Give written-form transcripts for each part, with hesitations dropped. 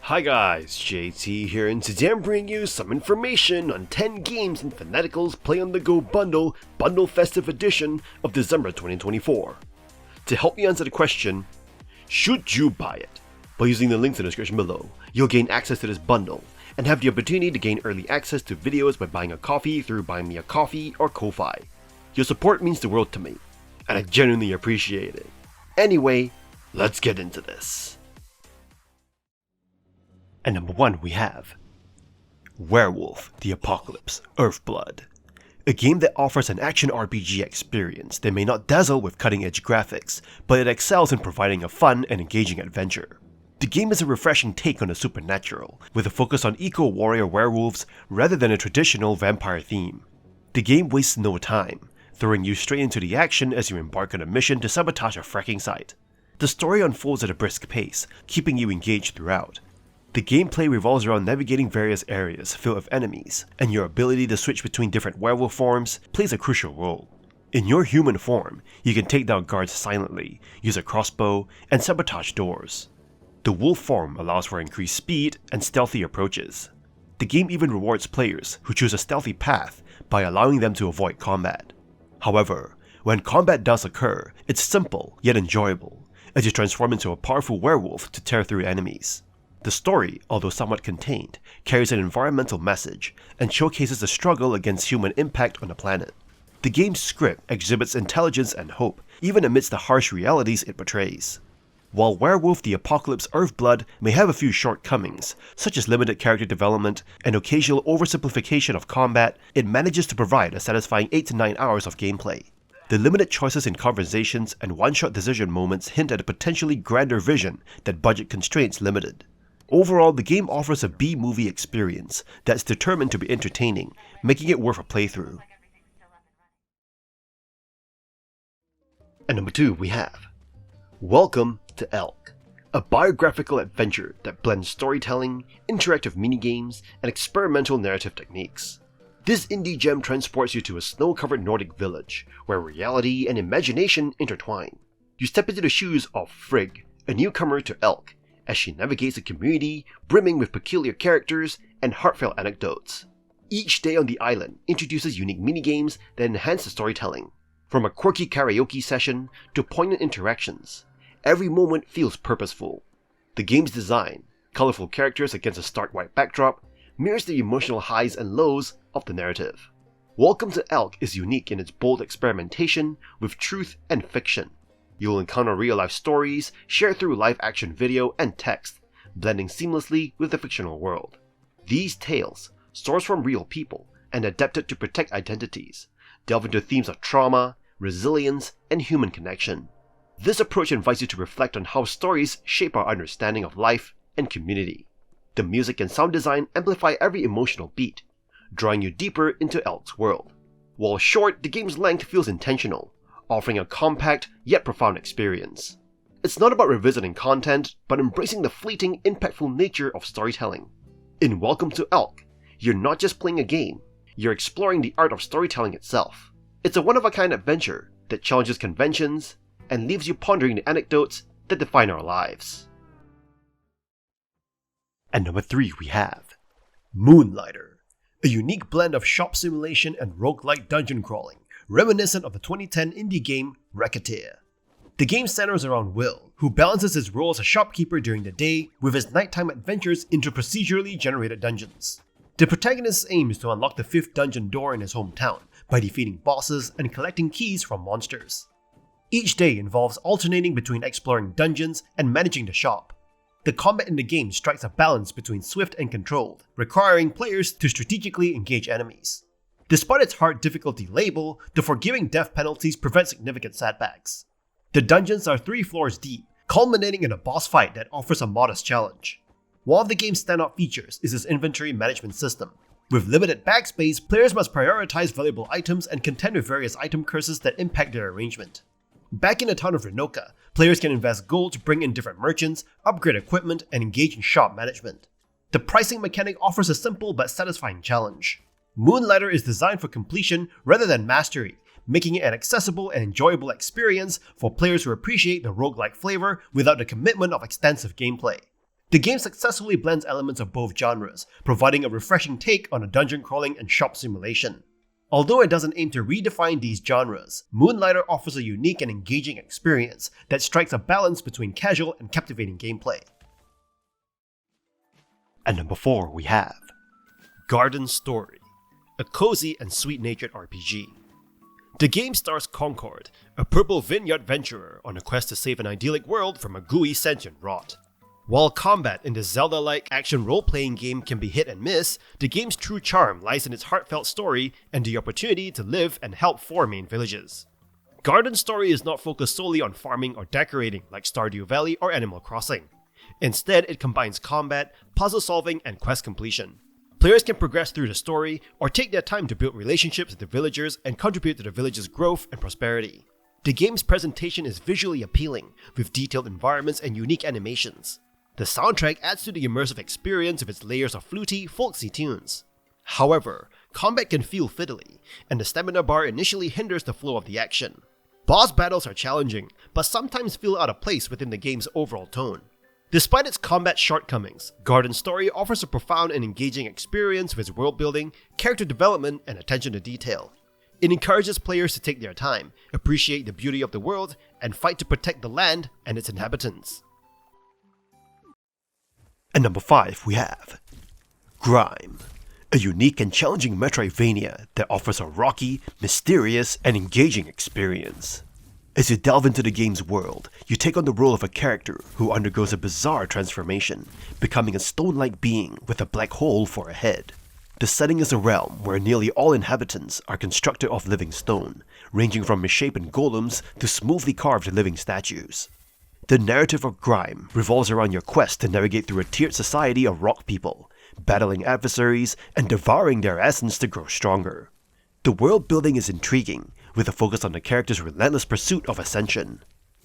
Hi guys, JT here, and today I'm bringing you some information on 10 games in Fanatical's Play on the Go bundle, BundleFestive Edition of December 2024. To help you answer the question, should you buy it? By using the links in the description below, you'll gain access to this bundle, and have the opportunity to gain early access to videos by buying a coffee through Buy Me a Coffee or Ko-Fi. Your support means the world to me, and I genuinely appreciate it. Anyway, let's get into this. And number 1 we have Werewolf, the Apocalypse, Earthblood. A game that offers an action RPG experience that may not dazzle with cutting-edge graphics, but it excels in providing a fun and engaging adventure. The game is a refreshing take on the supernatural, with a focus on eco-warrior werewolves rather than a traditional vampire theme. The game wastes no time, throwing you straight into the action as you embark on a mission to sabotage a fracking site. The story unfolds at a brisk pace, keeping you engaged throughout. The gameplay revolves around navigating various areas filled with enemies, and your ability to switch between different werewolf forms plays a crucial role. In your human form, you can take down guards silently, use a crossbow, and sabotage doors. The wolf form allows for increased speed and stealthy approaches. The game even rewards players who choose a stealthy path by allowing them to avoid combat. However, when combat does occur, it's simple yet enjoyable, as you transform into a powerful werewolf to tear through enemies. The story, although somewhat contained, carries an environmental message and showcases the struggle against human impact on the planet. The game's script exhibits intelligence and hope, even amidst the harsh realities it portrays. While Werewolf the Apocalypse Earthblood may have a few shortcomings, such as limited character development and occasional oversimplification of combat, it manages to provide a satisfying 8 to 9 hours of gameplay. The limited choices in conversations and one-shot decision moments hint at a potentially grander vision that budget constraints limited. Overall, the game offers a B-movie experience that's determined to be entertaining, making it worth a playthrough. And number 2 we have Welcome to Elk, a biographical adventure that blends storytelling, interactive minigames, and experimental narrative techniques. This indie gem transports you to a snow-covered Nordic village, where reality and imagination intertwine. You step into the shoes of Frigg, a newcomer to Elk, as she navigates a community brimming with peculiar characters and heartfelt anecdotes. Each day on the island introduces unique minigames that enhance the storytelling. From a quirky karaoke session to poignant interactions, every moment feels purposeful. The game's design, colorful characters against a stark white backdrop, mirrors the emotional highs and lows of the narrative. Welcome to Elk is unique in its bold experimentation with truth and fiction. You'll encounter real-life stories shared through live-action video and text, blending seamlessly with the fictional world. These tales, sourced from real people and adapted to protect identities, delve into themes of trauma, resilience, and human connection. This approach invites you to reflect on how stories shape our understanding of life and community. The music and sound design amplify every emotional beat, drawing you deeper into Elk's world. While short, the game's length feels intentional, offering a compact yet profound experience. It's not about revisiting content, but embracing the fleeting, impactful nature of storytelling. In Welcome to Elk, you're not just playing a game, you're exploring the art of storytelling itself. It's a one-of-a-kind adventure that challenges conventions and leaves you pondering the anecdotes that define our lives. And number 3 we have Moonlighter, a unique blend of shop simulation and roguelike dungeon crawling, reminiscent of the 2010 indie game Racketeer. The game centers around Will, who balances his role as a shopkeeper during the day with his nighttime adventures into procedurally generated dungeons. The protagonist's aim is to unlock the 5th dungeon door in his hometown by defeating bosses and collecting keys from monsters. Each day involves alternating between exploring dungeons and managing the shop. The combat in the game strikes a balance between swift and controlled, requiring players to strategically engage enemies. Despite its hard difficulty label, the forgiving death penalties prevent significant setbacks. The dungeons are 3 floors deep, culminating in a boss fight that offers a modest challenge. One of the game's standout features is its inventory management system. With limited bag space, players must prioritize valuable items and contend with various item curses that impact their arrangement. Back in the town of Renoka, players can invest gold to bring in different merchants, upgrade equipment, and engage in shop management. The pricing mechanic offers a simple but satisfying challenge. Moonlighter is designed for completion rather than mastery, making it an accessible and enjoyable experience for players who appreciate the roguelike flavor without the commitment of extensive gameplay. The game successfully blends elements of both genres, providing a refreshing take on a dungeon crawling and shop simulation. Although it doesn't aim to redefine these genres, Moonlighter offers a unique and engaging experience that strikes a balance between casual and captivating gameplay. At number 4 we have Garden Story, a cozy and sweet-natured RPG. The game stars Concord, a purple vineyard venturer on a quest to save an idyllic world from a gooey sentient rot. While combat in this Zelda-like action role-playing game can be hit and miss, the game's true charm lies in its heartfelt story and the opportunity to live and help 4 main villages. Garden Story is not focused solely on farming or decorating like Stardew Valley or Animal Crossing. Instead, it combines combat, puzzle solving, and quest completion. Players can progress through the story or take their time to build relationships with the villagers and contribute to the village's growth and prosperity. The game's presentation is visually appealing, with detailed environments and unique animations. The soundtrack adds to the immersive experience with its layers of fluty, folksy tunes. However, combat can feel fiddly, and the stamina bar initially hinders the flow of the action. Boss battles are challenging, but sometimes feel out of place within the game's overall tone. Despite its combat shortcomings, Garden Story offers a profound and engaging experience with its world building, character development, and attention to detail. It encourages players to take their time, appreciate the beauty of the world, and fight to protect the land and its inhabitants. At number 5 we have GRIME, a unique and challenging Metroidvania that offers a rocky, mysterious, and engaging experience. As you delve into the game's world, you take on the role of a character who undergoes a bizarre transformation, becoming a stone-like being with a black hole for a head. The setting is a realm where nearly all inhabitants are constructed of living stone, ranging from misshapen golems to smoothly carved living statues. The narrative of GRIME revolves around your quest to navigate through a tiered society of rock people, battling adversaries and devouring their essence to grow stronger. The world building is intriguing, with a focus on the character's relentless pursuit of ascension.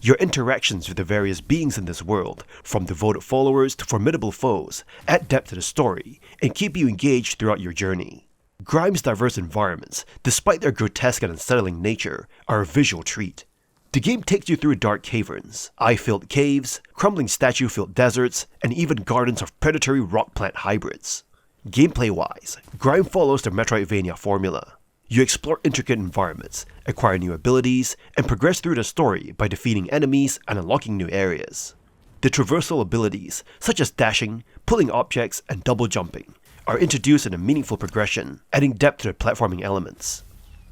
Your interactions with the various beings in this world, from devoted followers to formidable foes, add depth to the story and keep you engaged throughout your journey. GRIME's diverse environments, despite their grotesque and unsettling nature, are a visual treat. The game takes you through dark caverns, eye-filled caves, crumbling statue-filled deserts, and even gardens of predatory rock-plant hybrids. Gameplay-wise, GRIME follows the Metroidvania formula. You explore intricate environments, acquire new abilities, and progress through the story by defeating enemies and unlocking new areas. The traversal abilities, such as dashing, pulling objects, and double jumping, are introduced in a meaningful progression, adding depth to the platforming elements.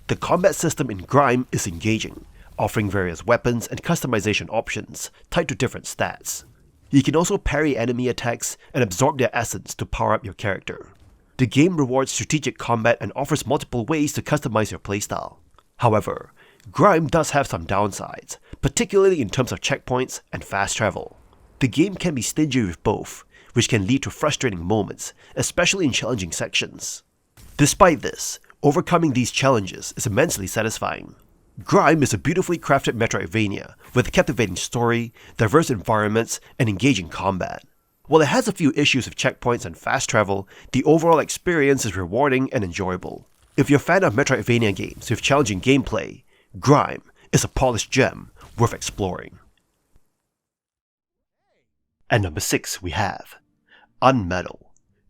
The combat system in GRIME is engaging, offering various weapons and customization options tied to different stats. You can also parry enemy attacks and absorb their essence to power up your character. The game rewards strategic combat and offers multiple ways to customize your playstyle. However, GRIME does have some downsides, particularly in terms of checkpoints and fast travel. The game can be stingy with both, which can lead to frustrating moments, especially in challenging sections. Despite this, overcoming these challenges is immensely satisfying. GRIME is a beautifully crafted Metroidvania with a captivating story, diverse environments, and engaging combat. While it has a few issues with checkpoints and fast travel, the overall experience is rewarding and enjoyable. If you're a fan of Metroidvania games with challenging gameplay, GRIME is a polished gem worth exploring. At number 6 we have UnMetal,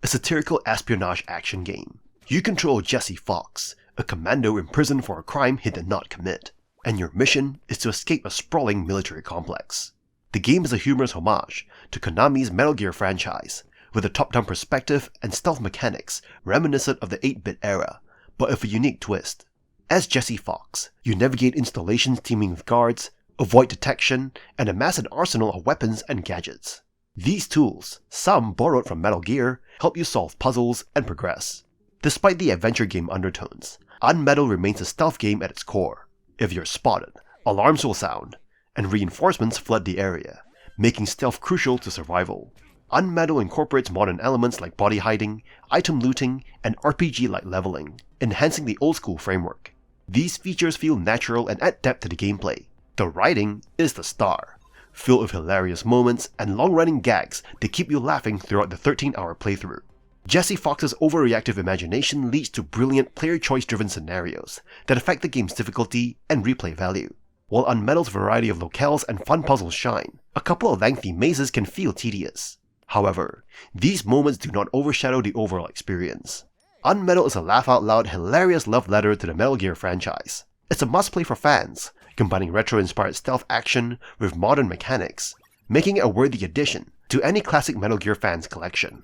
a satirical espionage action game. You control Jesse Fox, a commando imprisoned for a crime he did not commit, and your mission is to escape a sprawling military complex. The game is a humorous homage to Konami's Metal Gear franchise, with a top-down perspective and stealth mechanics reminiscent of the 8-bit era, but with a unique twist. As Jesse Fox, you navigate installations teeming with guards, avoid detection, and amass an arsenal of weapons and gadgets. These tools, some borrowed from Metal Gear, help you solve puzzles and progress. Despite the adventure game undertones, UnMetal remains a stealth game at its core. If you're spotted, alarms will sound, and reinforcements flood the area, making stealth crucial to survival. UnMetal incorporates modern elements like body hiding, item looting, and RPG-like leveling, enhancing the old-school framework. These features feel natural and add depth to the gameplay. The writing is the star, filled with hilarious moments and long-running gags that keep you laughing throughout the 13-hour playthrough. Jesse Fox's overreactive imagination leads to brilliant player choice-driven scenarios that affect the game's difficulty and replay value. While UnMetal's variety of locales and fun puzzles shine, a couple of lengthy mazes can feel tedious. However, these moments do not overshadow the overall experience. UnMetal is a laugh-out-loud, hilarious love letter to the Metal Gear franchise. It's a must-play for fans, combining retro-inspired stealth action with modern mechanics, making it a worthy addition to any classic Metal Gear fans collection.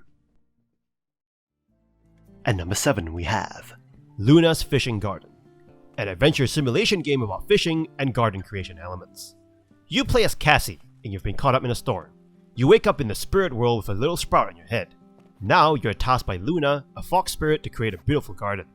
At number 7 we have Luna's Fishing Garden, an adventure simulation game about fishing and garden creation elements. You play as Cassie, and you've been caught up in a storm. You wake up in the spirit world with a little sprout on your head. Now you're tasked by Luna, a fox spirit, to create a beautiful garden.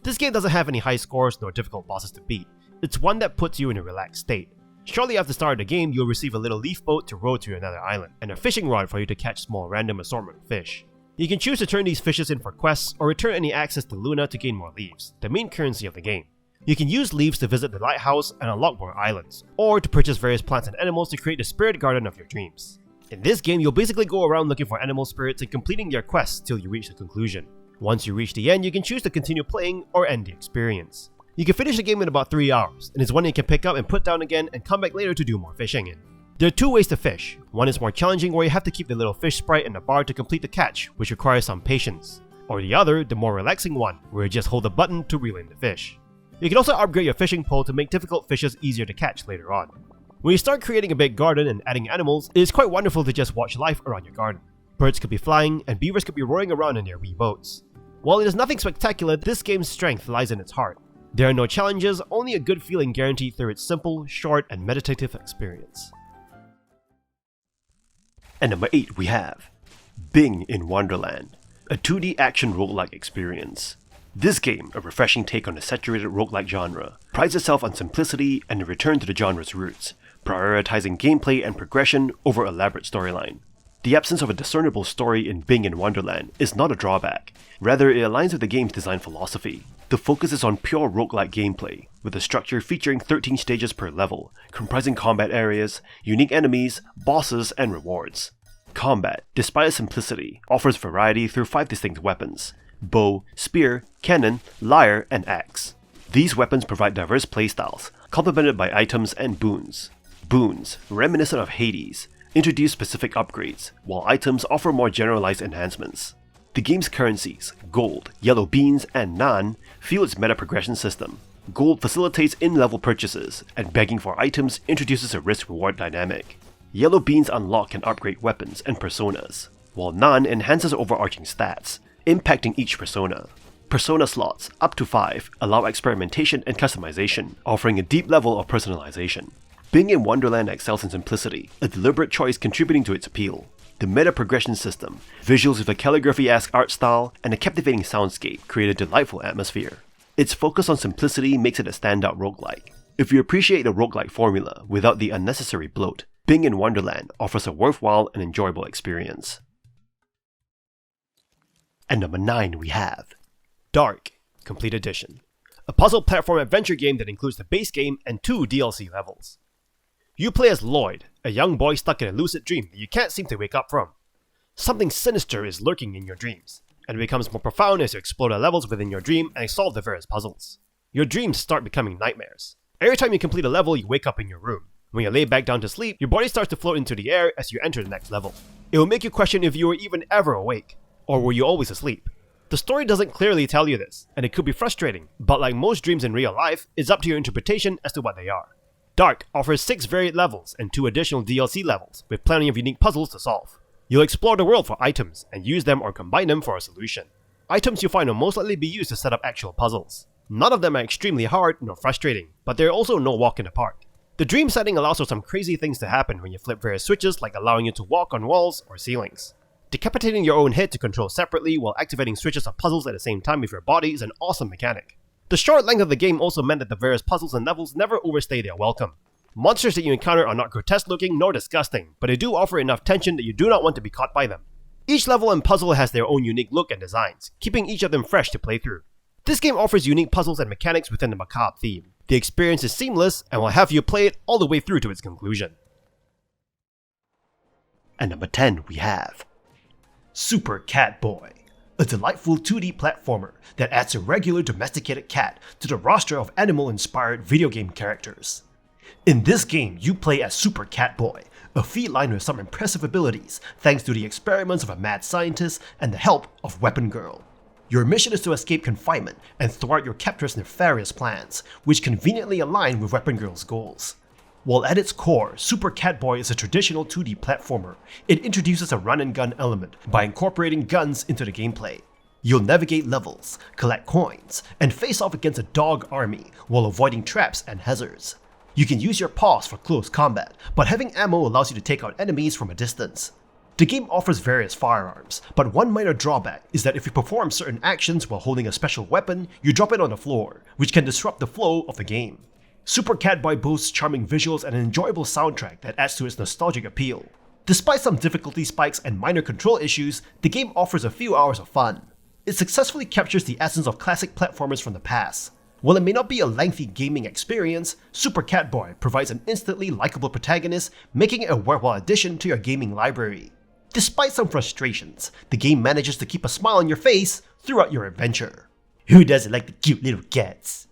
This game doesn't have any high scores nor difficult bosses to beat. It's one that puts you in a relaxed state. Shortly after the start of the game, you'll receive a little leaf boat to row to another island, and a fishing rod for you to catch small random assortment of fish. You can choose to turn these fishes in for quests, or return any access to Luna to gain more leaves, the main currency of the game. You can use leaves to visit the lighthouse and unlock more islands, or to purchase various plants and animals to create the spirit garden of your dreams. In this game, you'll basically go around looking for animal spirits and completing your quests till you reach the conclusion. Once you reach the end, you can choose to continue playing or end the experience. You can finish the game in about 3 hours, and it's one you can pick up and put down again and come back later to do more fishing in. There are 2 ways to fish. One is more challenging, where you have to keep the little fish sprite in the bar to complete the catch, which requires some patience. Or the other, the more relaxing one, where you just hold the button to reel in the fish. You can also upgrade your fishing pole to make difficult fishes easier to catch later on. When you start creating a big garden and adding animals, it is quite wonderful to just watch life around your garden. Birds could be flying, and beavers could be rowing around in their wee boats. While it is nothing spectacular, this game's strength lies in its heart. There are no challenges, only a good feeling guaranteed through its simple, short, and meditative experience. At number 8 we have Bing in Wonderland, a 2D action roguelike experience. This game, a refreshing take on the saturated roguelike genre, prides itself on simplicity and a return to the genre's roots, prioritizing gameplay and progression over elaborate storyline. The absence of a discernible story in Bing in Wonderland is not a drawback, rather it aligns with the game's design philosophy. The focus is on pure roguelike gameplay, with a structure featuring 13 stages per level, comprising combat areas, unique enemies, bosses, and rewards. Combat, despite its simplicity, offers variety through 5 distinct weapons: bow, spear, cannon, lyre, and axe. These weapons provide diverse playstyles, complemented by items and boons. Boons, reminiscent of Hades, introduce specific upgrades, while items offer more generalized enhancements. The game's currencies, gold, yellow beans, and nan, fuel its meta progression system. Gold facilitates in-level purchases, and begging for items introduces a risk-reward dynamic. Yellow beans unlock and upgrade weapons and personas, while nan enhances overarching stats, impacting each persona. Persona slots, up to 5, allow experimentation and customization, offering a deep level of personalization. Bing in Wonderland excels in simplicity, a deliberate choice contributing to its appeal. The meta progression system, visuals with a calligraphy-esque art style, and a captivating soundscape create a delightful atmosphere. Its focus on simplicity makes it a standout roguelike. If you appreciate the roguelike formula without the unnecessary bloat, Bing in Wonderland offers a worthwhile and enjoyable experience. At number 9 we have DARQ Complete Edition, a puzzle platform adventure game that includes the base game and 2 DLC levels. You play as Lloyd, a young boy stuck in a lucid dream that you can't seem to wake up from. Something sinister is lurking in your dreams, and it becomes more profound as you explore the levels within your dream and solve the various puzzles. Your dreams start becoming nightmares. Every time you complete a level, you wake up in your room. When you lay back down to sleep, your body starts to float into the air as you enter the next level. It will make you question if you were even ever awake, or were you always asleep. The story doesn't clearly tell you this, and it could be frustrating, but like most dreams in real life, it's up to your interpretation as to what they are. DARQ offers 6 varied levels and 2 additional DLC levels, with plenty of unique puzzles to solve. You'll explore the world for items, and use them or combine them for a solution. Items you find will most likely be used to set up actual puzzles. None of them are extremely hard nor frustrating, but they're also no walk in the park. The dream setting allows for some crazy things to happen when you flip various switches, like allowing you to walk on walls or ceilings. Decapitating your own head to control separately while activating switches of puzzles at the same time with your body is an awesome mechanic. The short length of the game also meant that the various puzzles and levels never overstay their welcome. Monsters that you encounter are not grotesque looking nor disgusting, but they do offer enough tension that you do not want to be caught by them. Each level and puzzle has their own unique look and designs, keeping each of them fresh to play through. This game offers unique puzzles and mechanics within the macabre theme. The experience is seamless and will have you play it all the way through to its conclusion. At number 10 we have Super Catboy, a delightful 2D platformer that adds a regular domesticated cat to the roster of animal-inspired video game characters. In this game, you play as Super Catboy, a feline with some impressive abilities thanks to the experiments of a mad scientist and the help of Weapon Girl. Your mission is to escape confinement and thwart your captor's nefarious plans, which conveniently align with Weapon Girl's goals. While at its core, Super Catboy is a traditional 2D platformer, it introduces a run-and-gun element by incorporating guns into the gameplay. You'll navigate levels, collect coins, and face off against a dog army while avoiding traps and hazards. You can use your paws for close combat, but having ammo allows you to take out enemies from a distance. The game offers various firearms, but one minor drawback is that if you perform certain actions while holding a special weapon, you drop it on the floor, which can disrupt the flow of the game. Super Catboy boasts charming visuals and an enjoyable soundtrack that adds to its nostalgic appeal. Despite some difficulty spikes and minor control issues, the game offers a few hours of fun. It successfully captures the essence of classic platformers from the past. While it may not be a lengthy gaming experience, Super Catboy provides an instantly likable protagonist, making it a worthwhile addition to your gaming library. Despite some frustrations, the game manages to keep a smile on your face throughout your adventure. Who doesn't like the cute little cats?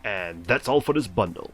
And that's all for this bundle.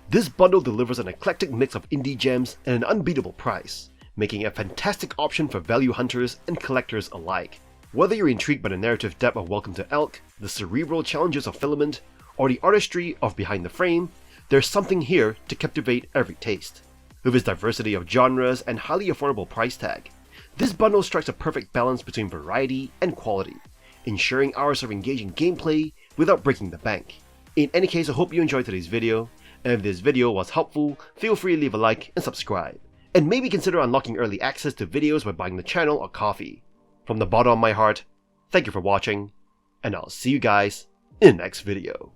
This bundle delivers an eclectic mix of indie gems at an unbeatable price, making it a fantastic option for value hunters and collectors alike. Whether you're intrigued by the narrative depth of Welcome to Elk, the cerebral challenges of Filament, or the artistry of Behind the Frame, there's something here to captivate every taste. With its diversity of genres and highly affordable price tag, this bundle strikes a perfect balance between variety and quality, ensuring hours of engaging gameplay without breaking the bank. In any case, I hope you enjoyed today's video, and if this video was helpful, feel free to leave a like and subscribe, and maybe consider unlocking early access to videos by buying the channel or coffee. From the bottom of my heart, thank you for watching, and I'll see you guys in the next video.